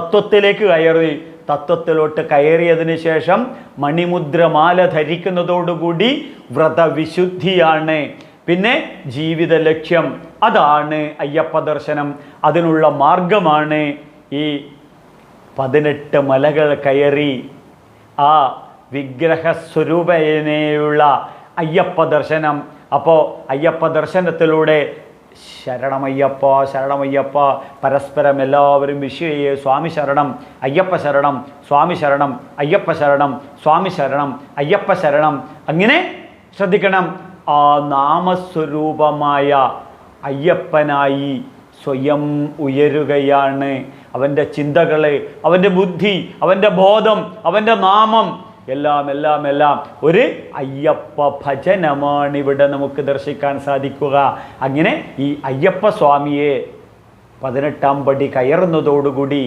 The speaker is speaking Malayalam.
തത്വത്തിലേക്ക് കയറി. തത്വത്തിലോട്ട് കയറിയതിന് ശേഷം മണിമുദ്രമാല ധരിക്കുന്നതോടുകൂടി വ്രതവിശുദ്ധിയാണ്. പിന്നെ ജീവിത ലക്ഷ്യം അതാണ് അയ്യപ്പ ദർശനം. അതിനുള്ള മാർഗമാണ് ഈ 18 മലകൾ കയറി ആ വിഗ്രഹസ്വരൂപേണയുള്ള അയ്യപ്പ ദർശനം. അപ്പോൾ അയ്യപ്പ ദർശനത്തിലൂടെ ശരണമയ്യപ്പ ശരണമയ്യപ്പ പരസ്പരം എല്ലാവരും വിഷയെ സ്വാമി ശരണം അയ്യപ്പ ശരണം സ്വാമി ശരണം അയ്യപ്പ ശരണം സ്വാമി ശരണം അയ്യപ്പ ശരണം. അങ്ങനെ ശ്രദ്ധിക്കണം, ആ നാമസ്വരൂപമായ അയ്യപ്പനായി സ്വയം ഉയരുകയാണ്. അവൻ്റെ ചിന്തകൾ, അവൻ്റെ ബുദ്ധി, അവൻ്റെ ബോധം, അവൻ്റെ നാമം എല്ലാം എല്ലാം എല്ലാം ഒരു അയ്യപ്പ ഭജനമാണ് ഇവിടെ നമുക്ക് ദർശിക്കാൻ സാധിക്കുക. അങ്ങനെ ഈ അയ്യപ്പ സ്വാമിയെ 18ാം പടി കയറുന്നതോടുകൂടി